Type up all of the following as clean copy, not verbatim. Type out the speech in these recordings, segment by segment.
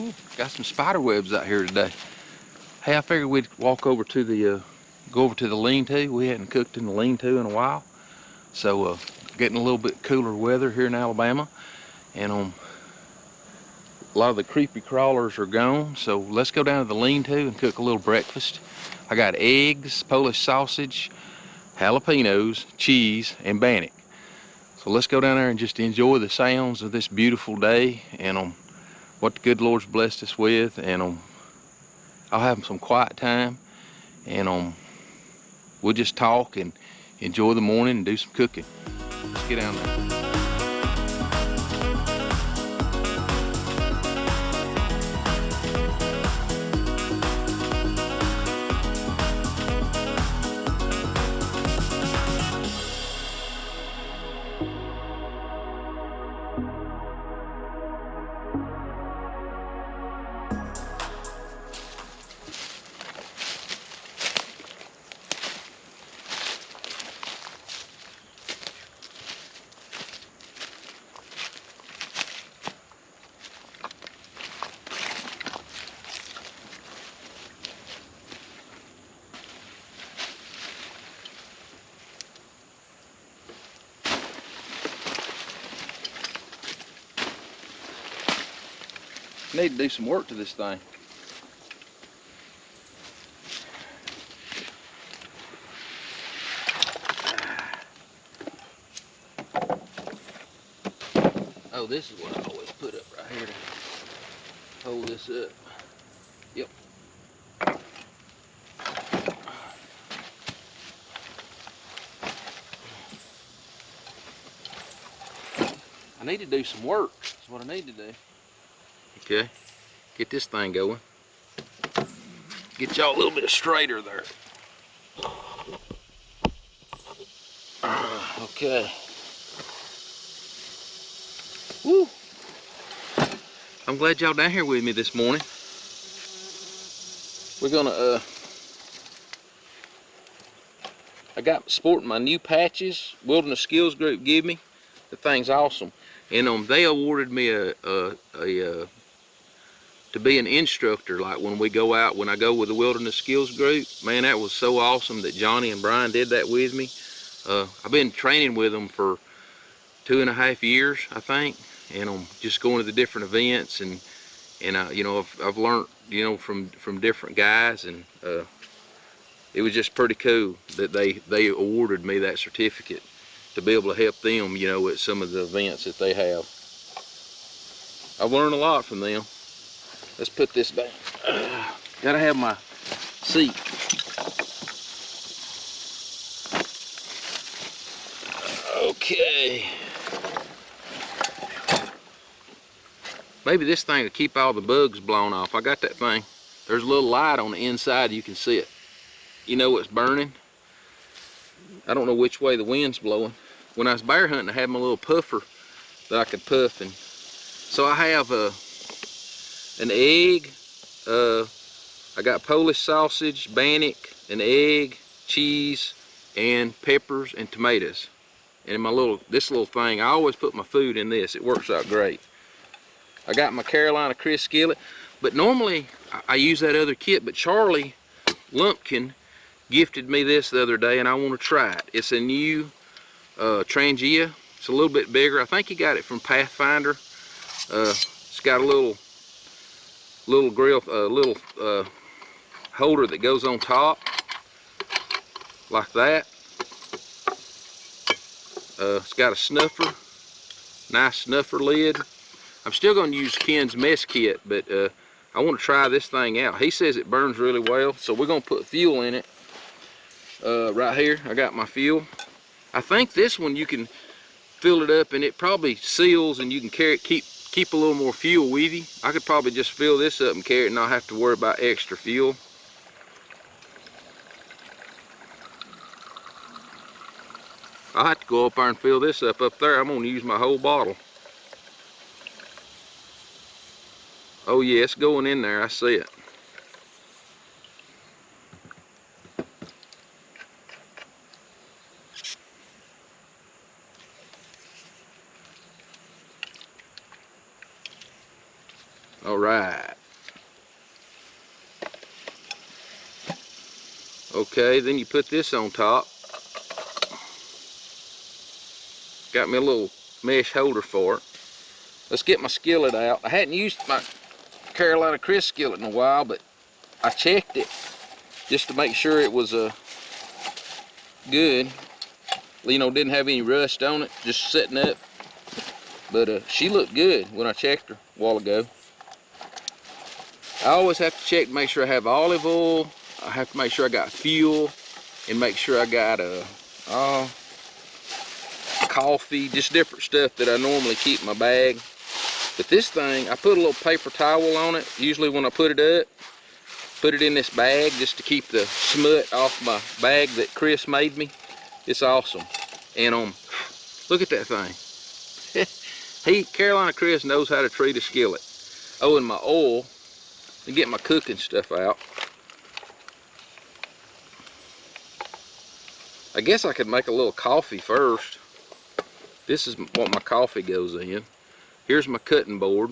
Ooh, got some spider webs out here today. Hey, I figured we'd walk over to the, go over to the lean-to. We hadn't cooked in the lean-to in a while. So, getting a little bit cooler weather here in Alabama. And a lot of the creepy crawlers are gone. So let's go down to the lean-to and cook a little breakfast. I got eggs, Polish sausage, jalapenos, cheese, and bannock. So let's go down there and just enjoy the sounds of this beautiful day and what the good Lord's blessed us with, and I'll have some quiet time, and we'll just talk and enjoy the morning and do some cooking. Let's get down there. Need to do some work to this thing. Oh, this is what I always put up right here to hold this up. Yep. I need to do some work. That's what I need to do. Okay, get this thing going. Get y'all a little bit straighter there. Okay. Woo! I'm glad y'all down here with me this morning. We're gonna I got sporting my new patches Wilderness Skills Group give me. The thing's awesome. And they awarded me to be an instructor, like when we go out, when I go with the Wilderness Skills Group. Man, that was so awesome that Johnny and Brian did that with me. I've been training with them for 2.5 years, I think, and I'm just going to the different events, and you know, I've learned, you know, from different guys, and it was just pretty cool that they awarded me that certificate to be able to help them, you know, at some of the events that they have. I've learned a lot from them. Let's put this down. Gotta have my seat. Okay. Maybe this thing will keep all the bugs blown off. I got that thing. There's a little light on the inside, you can see it. You know it's burning. I don't know which way the wind's blowing. When I was bear hunting, I had my little puffer that I could puff, and so I have an egg, I got Polish sausage, bannock, an egg, cheese, and peppers and tomatoes. And in this little thing, I always put my food in this. It works out great. I got my Carolina Crisp skillet, but normally I use that other kit, but Charlie Lumpkin gifted me this the other day, and I want to try it. It's a new Trangia. It's a little bit bigger. I think he got it from Pathfinder. It's got a little grill, holder that goes on top like that. It's got a snuffer, nice snuffer lid. I'm still going to use Ken's mess kit, but I want to try this thing out. He says it burns really well, so we're going to put fuel in it. Right here, I got my fuel. I think this one you can fill it up and it probably seals, and you can carry it, keep a little more fuel with you. I could probably just fill this up and carry it and not have to worry about extra fuel. I'll have to go up there and fill this up there. I'm gonna use my whole bottle. Oh yeah, it's going in there, I see it. All right. Okay, then you put this on top. Got me a little mesh holder for it. Let's get my skillet out. I hadn't used my Carolina Crisp skillet in a while, but I checked it just to make sure it was good. You know, didn't have any rust on it, just setting up. But she looked good when I checked her a while ago. I always have to check to make sure I have olive oil. I have to make sure I got fuel, and make sure I got coffee, just different stuff that I normally keep in my bag. But this thing, I put a little paper towel on it. Usually when I put it up, put it in this bag just to keep the smut off my bag that Chris made me. It's awesome. And look at that thing. Carolina Chris knows how to treat a skillet. Oh, and my oil, to get my cooking stuff out. I guess I could make a little coffee first. This is what my coffee goes in. Here's my cutting board.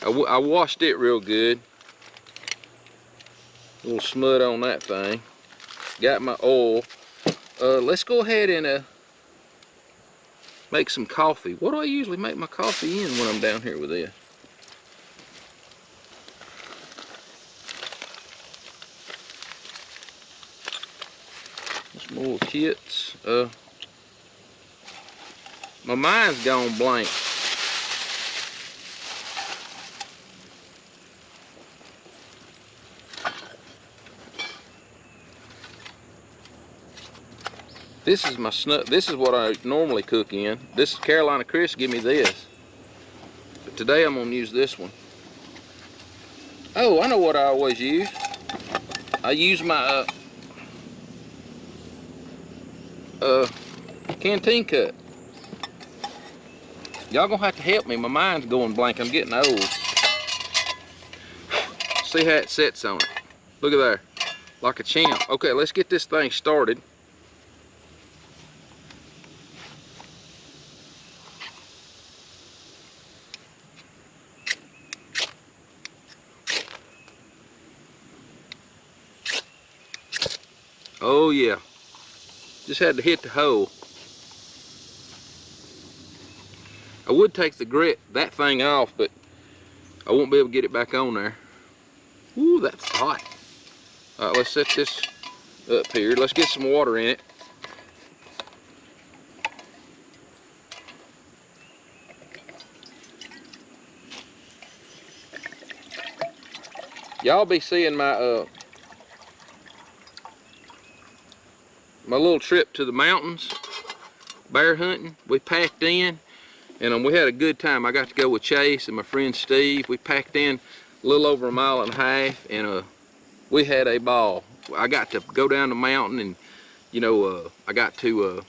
I washed it real good. A little smut on that thing. Got my oil. Let's go ahead and make some coffee. What do I usually make my coffee in when I'm down here with this? Some little kits. My mind's gone blank. This is my snug. This is what I normally cook in. This is Carolina Chris give me this. But today I'm gonna use this one. Oh, I know what I always use. I use my canteen cup. Y'all gonna have to help me. My mind's going blank. I'm getting old. See how it sets on it. Look at there. Like a champ. Okay, let's get this thing started. Oh yeah. Just had to hit the hole. I would take that thing off, but I won't be able to get it back on there. Ooh, that's hot. All right, let's set this up here. Let's get some water in it. Y'all be seeing my my little trip to the mountains, bear hunting. We packed in, and we had a good time. I got to go with Chase and my friend Steve. We packed in a little over a mile and a half, and we had a ball. I got to go down the mountain, and you know, I got to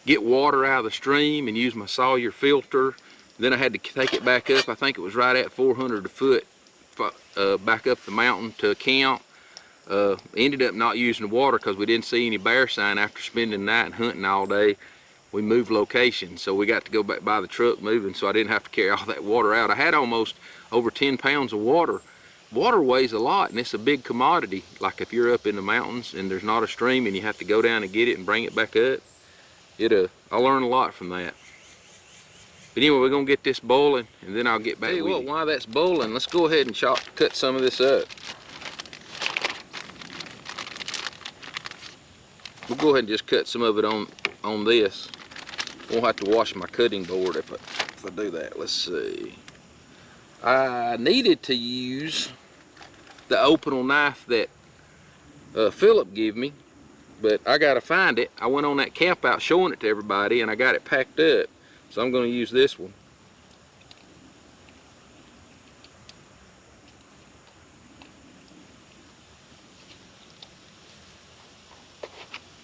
get water out of the stream and use my Sawyer filter. Then I had to take it back up. I think it was right at 400 a foot back up the mountain to camp. Ended up not using the water because we didn't see any bear sign after spending the night and hunting all day. We moved location, so we got to go back by the truck moving, so I didn't have to carry all that water out. I had almost over 10 pounds of water. Water weighs a lot, and it's a big commodity. Like if you're up in the mountains and there's not a stream and you have to go down and get it and bring it back up, I learned a lot from that. But anyway, we're gonna get this boiling, and then I'll get back with you. While that's boiling, let's go ahead and cut some of this up. We'll go ahead and just cut some of it on this. Won't have to wash my cutting board if I do that. Let's see. I needed to use the openal knife that Philip gave me, but I gotta find it. I went on that camp out showing it to everybody, and I got it packed up. So I'm gonna use this one.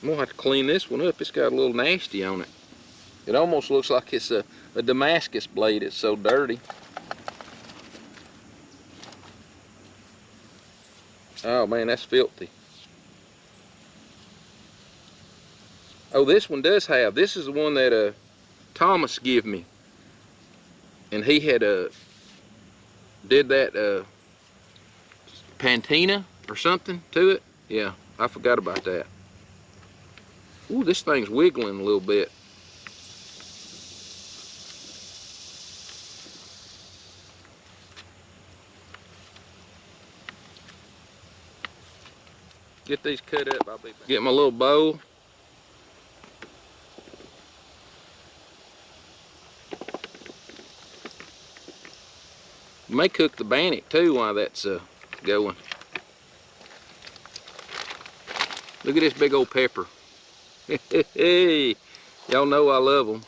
I'm gonna have to clean this one up. It's got a little nasty on it. It almost looks like it's a Damascus blade. It's so dirty. Oh man, that's filthy. Oh, this one does have. This is the one that Thomas gave me. and he had did that patina or something to it. Yeah, I forgot about that. Ooh, this thing's wiggling a little bit. Get these cut up, I'll be back. Get my little bowl. You may cook the bannock too while that's going. Look at this big old pepper. Hey, y'all know I love them.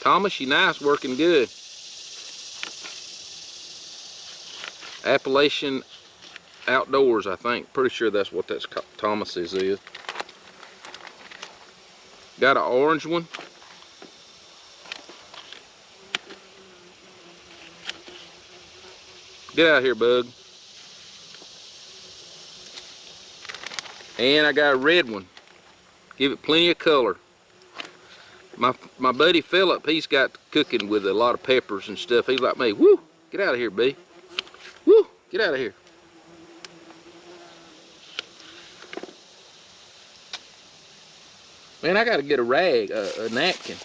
Thomas, you nice, working good. Appalachian Outdoors, I think. Pretty sure that's what that's Thomas's is. Got an orange one. Get out of here, bug. And I got a red one. Give it plenty of color. My buddy Philip, he's got cooking with a lot of peppers and stuff. He's like me. Woo! Get out of here, B. Woo! Get out of here. Man, I gotta get a rag, a napkin.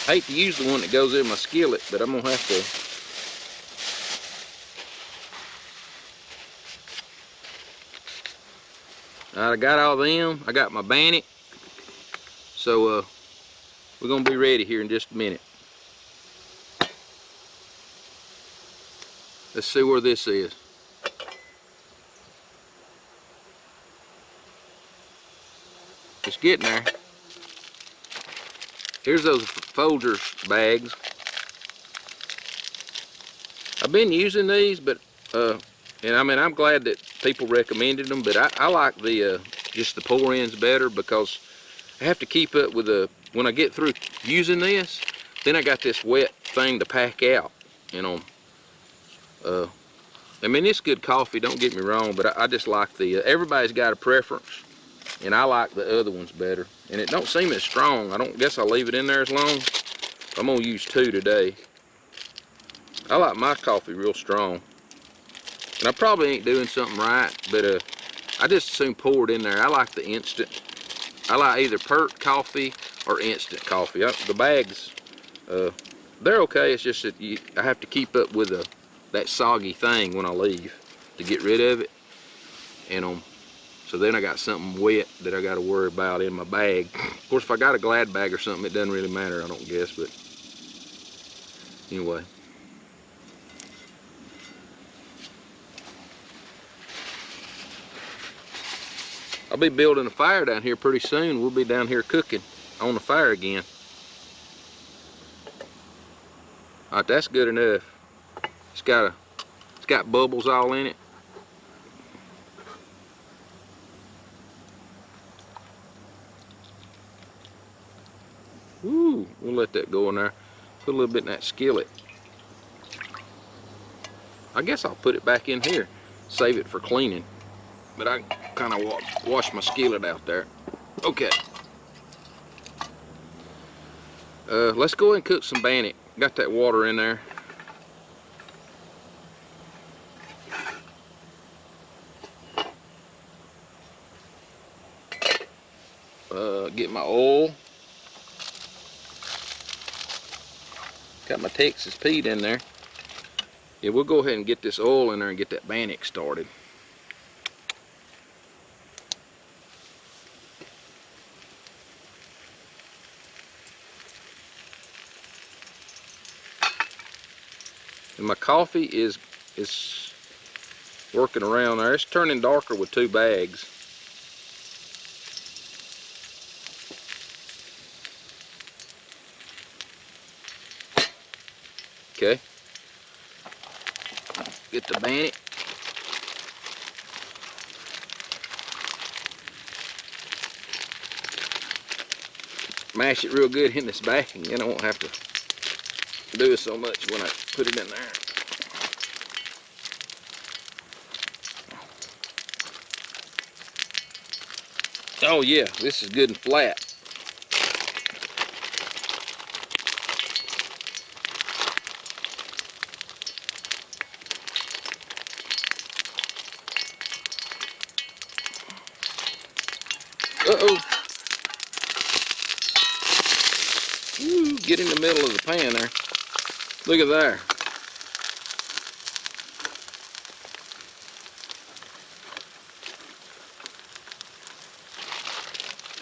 I hate to use the one that goes in my skillet, but I'm gonna have to. I got all them. I got my bannock. So we're gonna be ready here in just a minute. Let's see where this is. It's getting there. Here's those Folgers bags. I've been using these, but and I mean, I'm glad that people recommended them, but I like the just the pour ins better, because I have to keep up with when I get through using this, then I got this wet thing to pack out, you know. I mean, it's good coffee, don't get me wrong, but I just like the everybody's got a preference, and I like the other ones better. And it don't seem as strong. I don't guess I'll leave it in there as long. I'm gonna use 2 today. I like my coffee real strong. And I probably ain't doing something right, but I just assume pour it in there. I like the instant. I like either pert coffee or instant coffee. The bags, they're okay. It's just that I have to keep up with that soggy thing when I leave to get rid of it. And so then I got something wet that I got to worry about in my bag. Of course, if I got a Glad bag or something, it doesn't really matter, I don't guess. But anyway. I'll be building a fire down here pretty soon. We'll be down here cooking on the fire again. All right, that's good enough. It's got bubbles all in it. Ooh, we'll let that go in there. Put a little bit in that skillet. I guess I'll put it back in here. Save it for cleaning. But I kind of wash my skillet out there. Okay. Let's go ahead and cook some bannock. Got that water in there. Get my oil. Got my Texas Pete in there. Yeah, we'll go ahead and get this oil in there and get that bannock started. And my coffee is working around there. It's turning darker with 2 bags. Okay. Get the bannock. Mash it real good in this bag, and then I won't have to do it so much when I put it in there. Oh yeah, this is good and flat. Uh-oh. Ooh, get in the middle of the pan there. Look at there.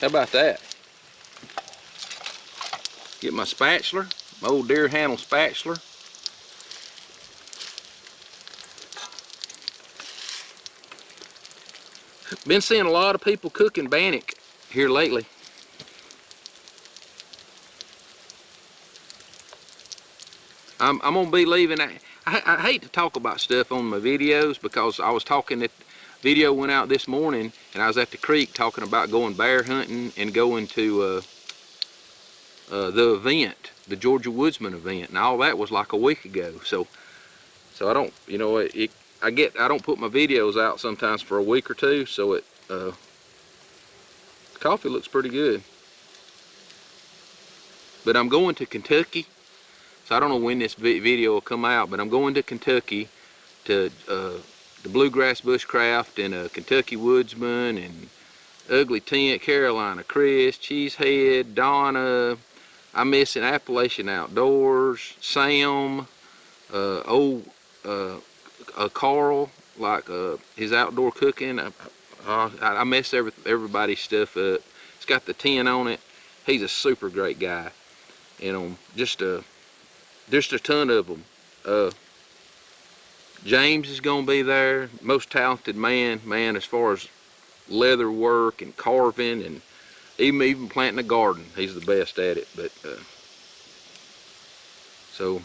How about that? Get my spatula, my old deer handle spatula. Been seeing a lot of people cooking bannock here lately. I'm gonna be leaving. I hate to talk about stuff on my videos because I was talking that video went out this morning and I was at the creek talking about going bear hunting and going to the event, the Georgia Woodsman event, and all that was like a week ago. So I don't, you know, I don't put my videos out sometimes for a week or two. So coffee looks pretty good. But I'm going to Kentucky. So I don't know when this video will come out, but I'm going to Kentucky to the Bluegrass Bushcraft and Kentucky Woodsman and Ugly Tent, Carolina Chris, Cheesehead, Donna. I'm missing Appalachian Outdoors, Sam, old Carl, like his outdoor cooking. I mess everybody's stuff up. It's got the 10 on it. He's a super great guy. You know, just a ton of them. James is gonna be there. Most talented man, as far as leather work and carving and even planting a garden. He's the best at it. But so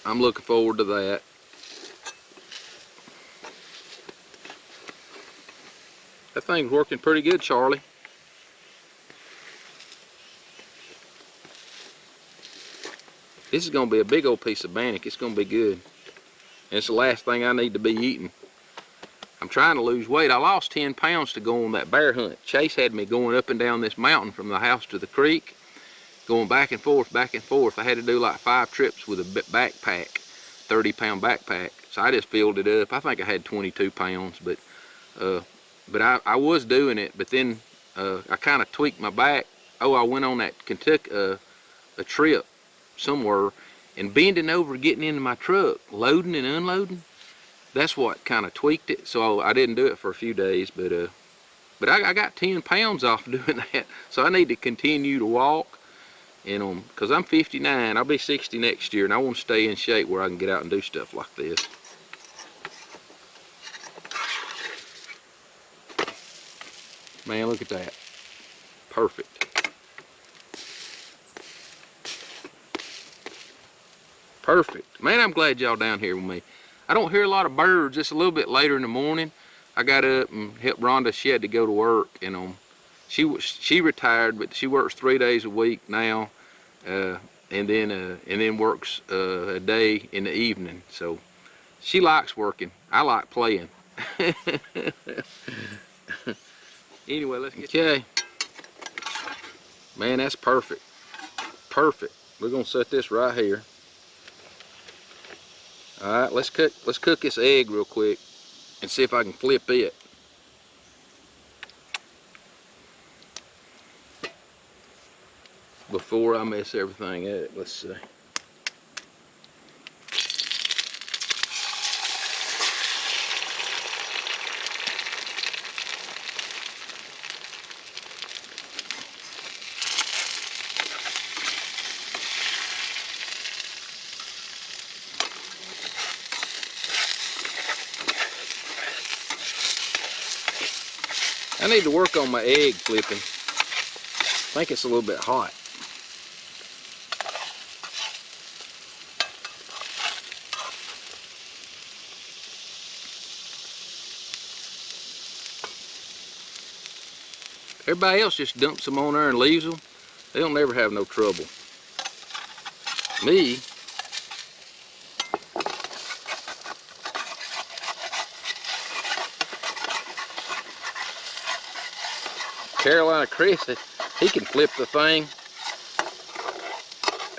I'm looking forward to that. That thing's working pretty good, Charlie. This is going to be a big old piece of bannock. It's going to be good. And it's the last thing I need to be eating. I'm trying to lose weight. I lost 10 pounds to go on that bear hunt. Chase had me going up and down this mountain from the house to the creek, going back and forth, back and forth. I had to do like 5 trips with a backpack, 30-pound backpack. So I just filled it up. I think I had 22 pounds, but I was doing it. But then I kind of tweaked my back. Oh, I went on that Kentucky a trip somewhere and bending over, getting into my truck, loading and unloading. That's what kind of tweaked it. So I didn't do it for a few days, but I got 10 pounds off doing that. So I need to continue to walk, and because I'm 59, I'll be 60 next year, and I want to stay in shape where I can get out and do stuff like this. Man, look at that. Perfect. Perfect. Man, I'm glad y'all down here with me. I don't hear a lot of birds. Just a little bit later in the morning, I got up and helped Rhonda. She had to go to work, and she retired, but she works 3 days a week now, and then works a day in the evening. So she likes working. I like playing. Anyway, let's get. Okay. Man, that's perfect. Perfect. We're gonna set this right here. All right, let's cook this egg real quick and see if I can flip it. Before I mess everything up, let's see. I need to work on my egg flipping. I think it's a little bit hot. Everybody else just dumps them on there and leaves them. They don't never have no trouble. Me, Carolina Crescent, he can flip the thing.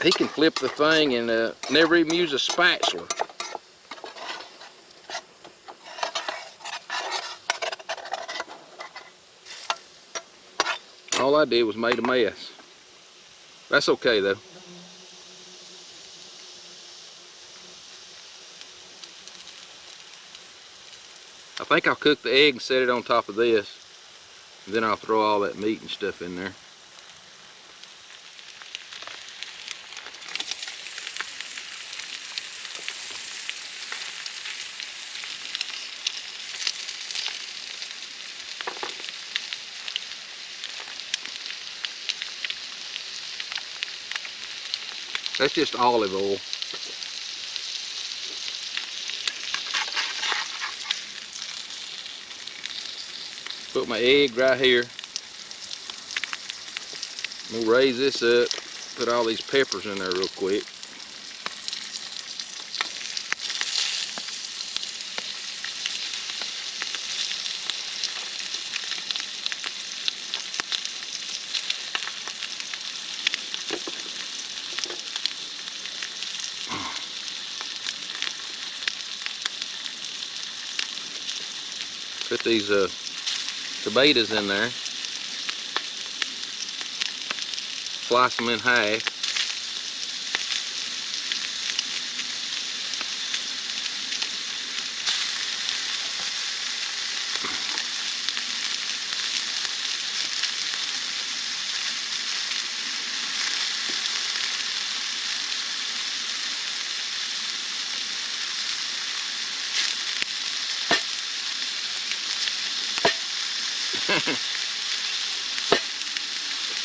He can flip the thing and never even use a spatula. All I did was made a mess. That's okay though. I think I'll cook the egg and set it on top of this. And then I'll throw all that meat and stuff in there. That's just olive oil. Put my egg right here. I'm gonna raise this up, put all these peppers in there real quick. Put these tomatoes in there. Slice them in half.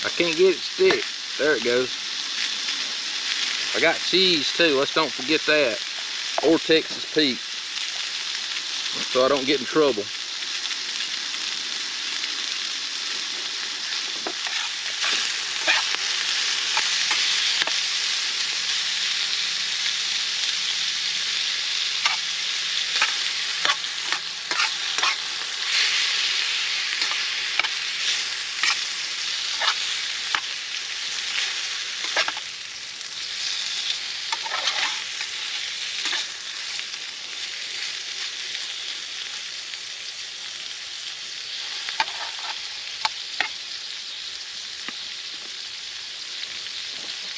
I can't get it to stick. There it goes. I got cheese too. Let's don't forget that. Or Texas Pete. So I don't get in trouble.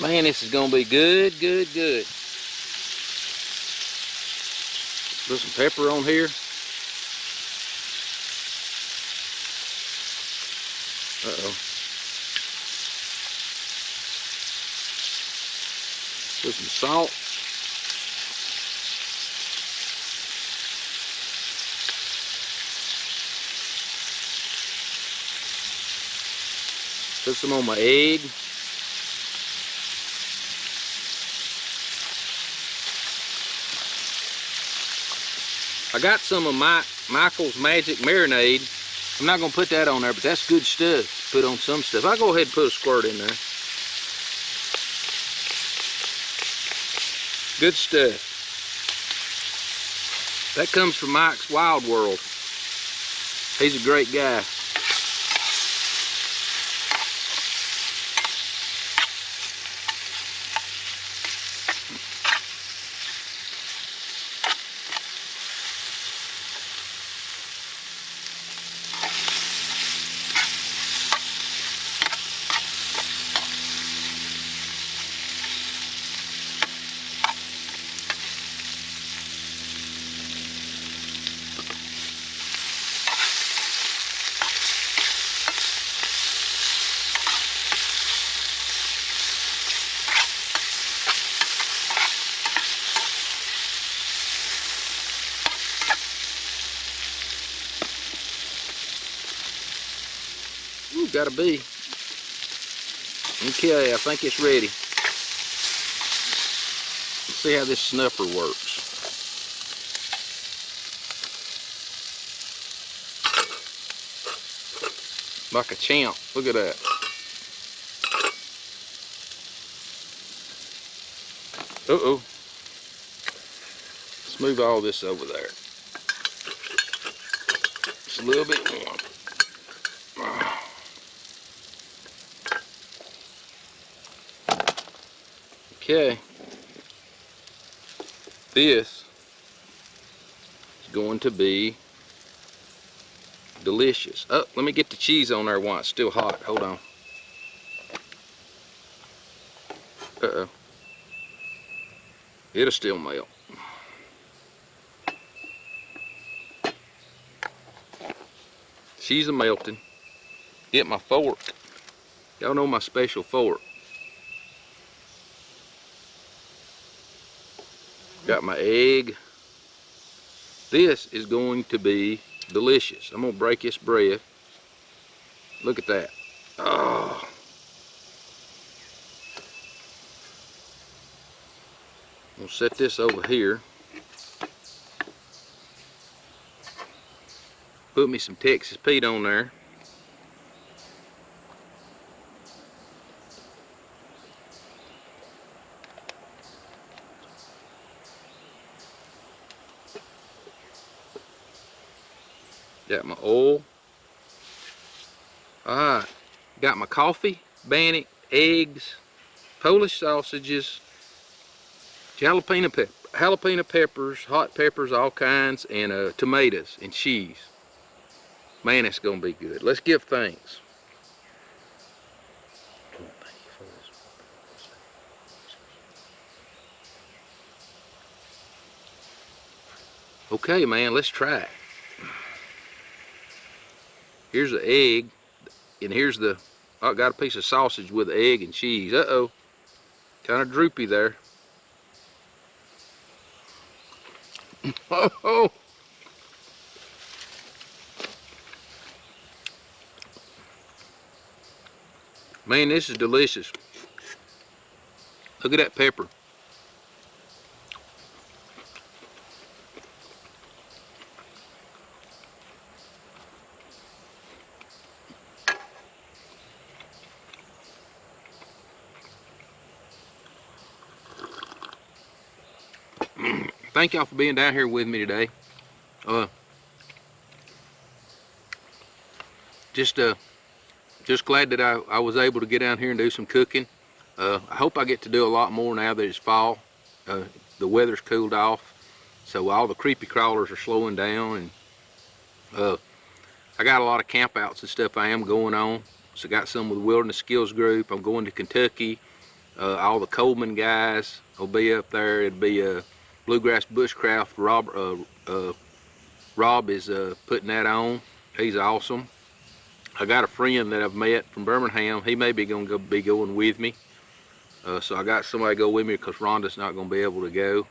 Man, this is gonna be good, good, good. Put some pepper on here. Uh-oh. Put some salt. Put some on my egg. I got some of Michael's Magic Marinade. I'm not gonna put that on there, but that's good stuff to put on some stuff. I'll go ahead and put a squirt in there. Good stuff. That comes from Mike's Wild World. He's a great guy. Ooh, gotta be. Okay, I think it's ready. Let's see how this snuffer works. Like a champ. Look at that. Uh-oh. Let's move all this over there. It's a little bit warm. Okay. This is going to be delicious. Oh, let me get the cheese on there while it's still hot. Hold on. Uh-oh. It'll still melt. Cheese is melting. Get my fork. Y'all know my special fork. Got my egg. This is going to be delicious. I'm gonna break this bread. Look at that. Oh. I'm gonna set this over here. Put me some Texas Pete on there. Got my oil. Alright. Got my coffee, bannock, eggs, Polish sausages, jalapeno peppers, hot peppers, all kinds, and tomatoes and cheese. Man, it's gonna be good. Let's give thanks. Okay, man, let's try it. Here's the egg, and here's the, I got a piece of sausage with egg and cheese. Uh-oh, kind of droopy there. Oh, man, this is delicious. Look at that pepper. Thank y'all for being down here with me today. Just glad that I was able to get down here and do some cooking. I hope I get to do a lot more now that it's fall. The weather's cooled off, so all the creepy crawlers are slowing down, and I got a lot of camp outs and stuff I am going on. So I got some with the Wilderness Skills Group. I'm going to Kentucky. All the Coleman guys will be up there. It'll be Bluegrass Bushcraft. Rob is putting that on. He's awesome. I got a friend that I've met from Birmingham. He may be going to be going with me. So I got somebody to go with me because Rhonda's not going to be able to go.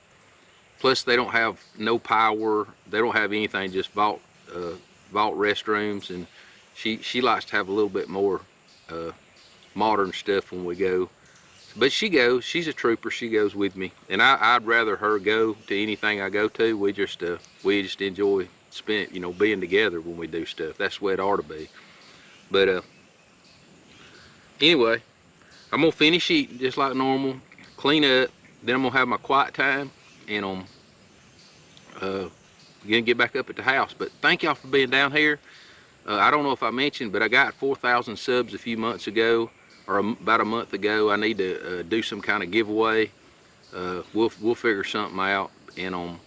Plus, they don't have no power. They don't have anything, just vault restrooms. And she likes to have a little bit more modern stuff when we go. But she goes. She's a trooper. She goes with me. And I'd rather her go to anything I go to. We just enjoy being together when we do stuff. That's the way it ought to be. But anyway, I'm gonna finish eating just like normal, clean up, then I'm gonna have my quiet time, and I'm gonna get back up at the house. But thank y'all for being down here. I don't know if I mentioned, but I got 4,000 subs a few months ago, or about a month ago. I need to do some kind of giveaway. We'll figure something out, and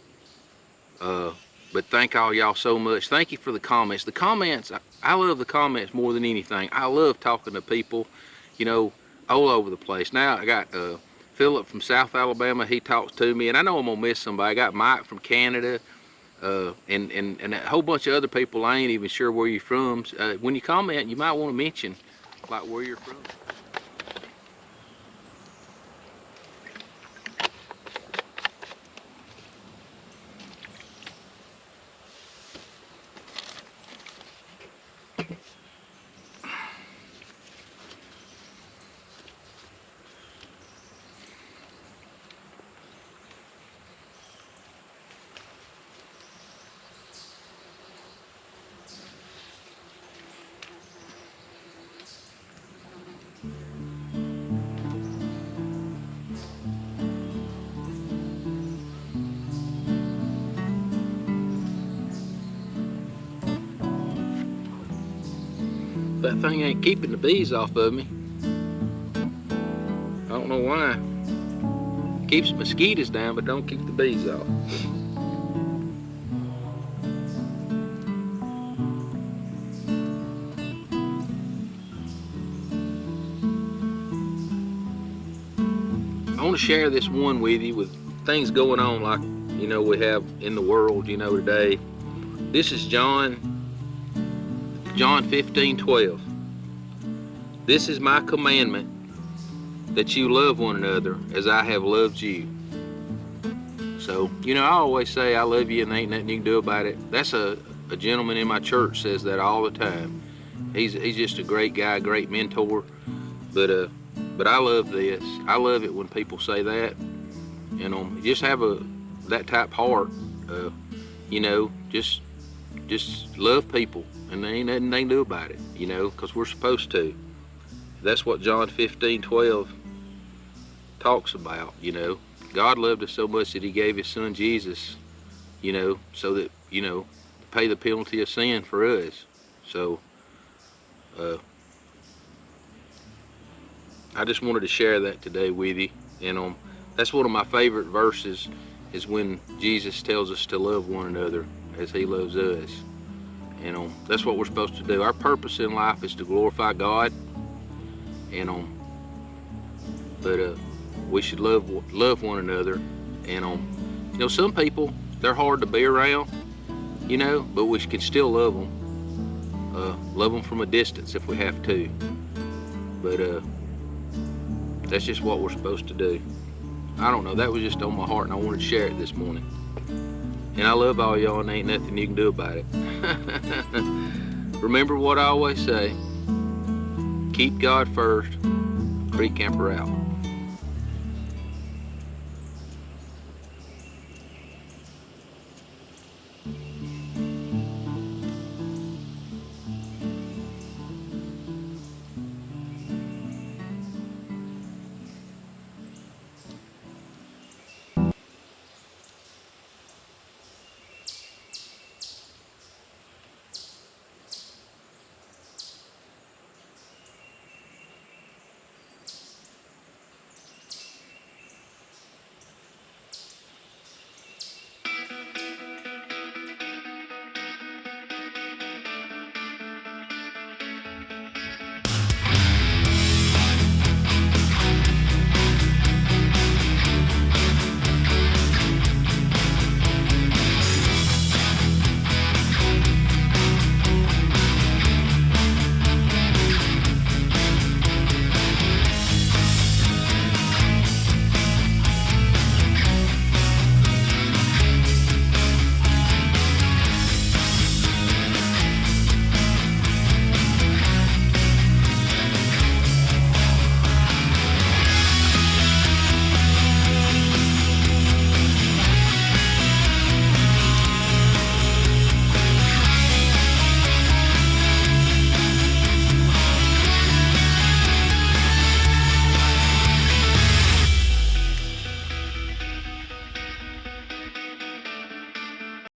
but thank all y'all so much. Thank you for the comments. The comments, I love the comments more than anything. I love talking to people, all over the place. Now I got Philip from South Alabama. He talks to me, and I know I'm gonna miss somebody. I got Mike from Canada, and a whole bunch of other people. I ain't even sure where you're from. When you comment, you might want to mention like where you're from. That thing ain't keeping the bees off of me. I don't know why. Keeps mosquitoes down, but don't keep the bees off. I want to share this one with you with things going on like, you know, we have in the world, you know, today. This is John 15:12. This is my commandment, that you love one another as I have loved you. So, you know, I always say I love you and there ain't nothing you can do about it. That's a gentleman in my church says that all the time. He's just a great guy, great mentor. But I love this. I love it when people say that. You know, just have that type heart. You know, just love people, and there ain't nothing they can do about it. You know, because we're supposed to. That's what John 15:12 talks about. You know, God loved us so much that He gave His Son Jesus. You know, so that, you know, to pay the penalty of sin for us. So, I just wanted to share that today with you. And that's one of my favorite verses, is when Jesus tells us to love one another as He loves us. And that's what we're supposed to do. Our purpose in life is to glorify God. And but we should love one another. And you know, some people, they're hard to be around, you know, but we can still love them from a distance if we have to. But that's just what we're supposed to do. I don't know, that was just on my heart, and I wanted to share it this morning. And I love all y'all, and ain't nothing you can do about it. Remember what I always say, keep God first. Creek Camper out.